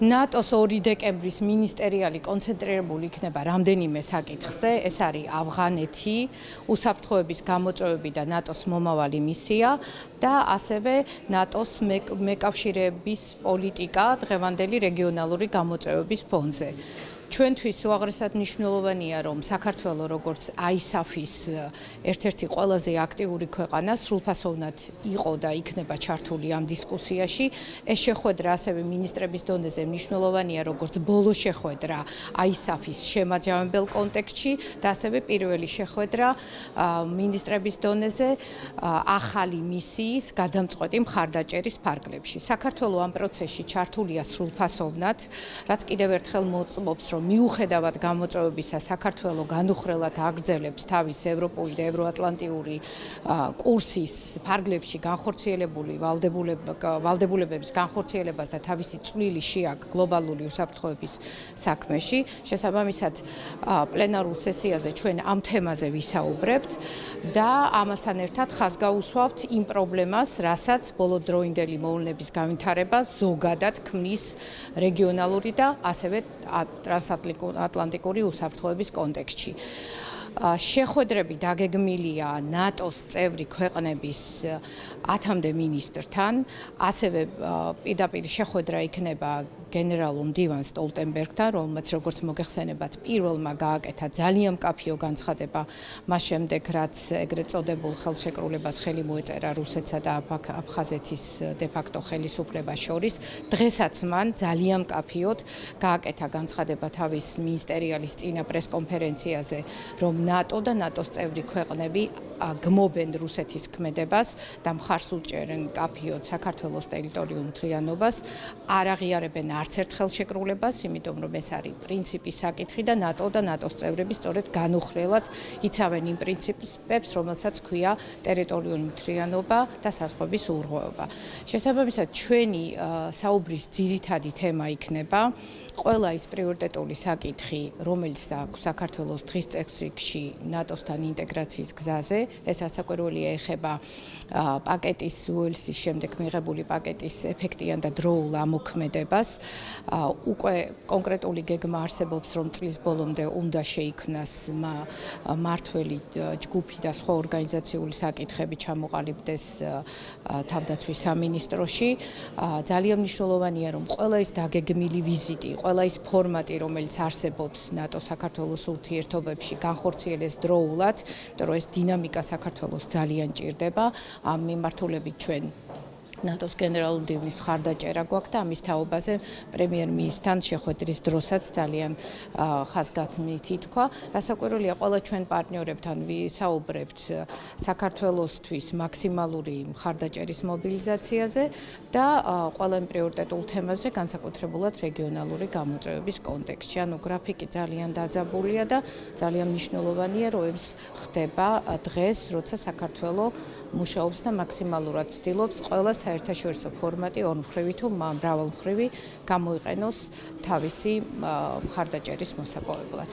ნატოს 2 დეკემბრის მინისტერიალი კონცენტრირებული იქნება რამდენიმე საკითხზე. ეს არის ავღანეთი, უსაფრთხოების გამოწვევები და ნატოს მომავალი მისია და ასევე ნატოს მეკავშირეების პოლიტიკა დღევანდელი რეგიონალური გამოწვევების ფონზე. ჩვენთვის უაღრესად მნიშვნელოვანია, რომ საქართველოს როგორც ISAF-ის ერთ-ერთი ყველაზე აქტიური ქვეყანა სრულფასოვნად იყო და იქნება ჩართული ამ დისკუსიაში. ეს შეხვედრა ასევე მინისტრების დონეზე მნიშვნელოვანია, როგორც ბოლო შეხვედრა ISAF-ის შემაჯამებელ კონტექსტში და ასევე პირველი შეხვედრა მინისტრების დონეზე ახალი მისიის გადამწყვეტი მხარდაჭერის ფარგლებში. საქართველოს ამ პროცესში ჩართულია სრულფასოვნად, რაც კიდევ ერთხელ მოწმობს, რომ მიუხედავად გამოწვევებისა, საქართველოს განუხრელად აგრძელებს თავის ევროპული და ევროატლანტიური კურსის ფარგლებში განხორციელებული ვალდებულებების განხორციელებას და თავისი წვლილი შეაქვს გლობალური უსაფრთხოების საქმეში. შესაბამისად, პლენარულ სესიაზე ჩვენ ამ თემაზე ვისაუბრებთ და ამასთან ერთად ხაზს გაუსვავთ იმ პრობლემას, რასაც ბოლოდროინდელი მოვლენების განვითარება ზოგადად ქმნის რეგიონალური და ასევე ტრანსატლანტიკური უსაფრთხოების კონტექსტში. შეხვედრები დაგეგმილია ნატოს წევრი ქვეყნების 10-მდე მინისტრთან, ასევე პირდაპირ შეხვედრა იქნება გენერალურ მდივან სტოლტენბერგთან, რომელმაც როგორც მოგეხსენებათ, პირველმა გააკეთა ძალიან მკაფიო განცხადება მას შემდეგ, რაც ეგრეთ წოდებულ ხელშეკრულებას ხელი მოეწერა რუსეთსა და აფხაზეთის დე-ფაქტო ხელისუფლებას შორის. დღესაც მან ძალიან მკაფიოდ გააკეთა განცხადება თავის მინისტერიალის წინა პრესკონფერენციაზე, რომ ნატო და ნატოს წევრი ქვეყნები გმობენ რუსეთის ქმედებას და მხარს უჭერენ მკაფიოდ საქართველოს ტერიტორიულ მთლიანობას, არ აღიარებენ არც ერთ ხელშეკრულებას, იმიტომ რომ ეს არის პრინციპის საკითხი და ნატო და ნატოს წევრები სწორედ განუხრელად იცავენ იმ პრინციპებს, რომელსაც ქვია ტერიტორიული მთლიანობა და საზღვრების უღრმეობა. შესაბამისად, ჩვენი საუბრის ძირითადი თემა იქნება ყველა ის პრიორიტეტული საკითხი, რომელიც აქვს საქართველოს დღის წესრიგში ნატოსთან ინტეგრაციის გზაზე. ეს რასაკვირველია ეხება პაკეტის უელსის შემდეგ მიღებული პაკეტის ეფექტიან და დროულ ამოქმედებას. უკვე კონკრეტული გეგმა არსებობს, რომ წლის ბოლომდე უნდა შეიქმნას მმართველი ჯგუფი და სხვა ორგანიზაციული საკითხები ჩამოყალიბდეს თავდაცვის სამინისტროში. ძალიან მნიშვნელოვანია, რომ ყველა ის დაგეგმილი ვიზიტი, ყველა ის ფორმატი, რომელიც არსებობს ნატო-საქართველოს ურთიერთობებში, განხორციელდეს დროულად, იმიტომ რომ ეს დინამიკა საქართველოს ძალიან ჭირდება. ამ მიმართულებით ჩვენ ნატოს გენერალურ მდივნის მხარდაჭერა გვაქვს და ამის თაობაზე პრემიერ-მინისტრთან შეხვედრის დროსაც ძალიან ხაზგასმით ითქვა. რასაკვირველია, ყველა ჩვენ პარტნიორებთან ვისაუბრებთ საქართველოსთვის მაქსიმალური მხარდაჭერის მობილიზაციაზე და ყველა იმ პრიორიტეტულ თემაზე, განსაკუთრებულად რეგიონალური გამოწვევების კონტექსტში. ანუ გრაფიკი ძალიან დაძაბულია და ძალიან მნიშვნელოვანია, რომ ეს ხდება დღეს, როცა საქართველოს მუშაობს და მაქსიმალურად ცდილობს ყველა საერთაშორისო ფორმატი ორმხრივი თუ მრავალმხრივი გამოიყენოს თავისი მხარდაჭერის მოსაპოვებლად.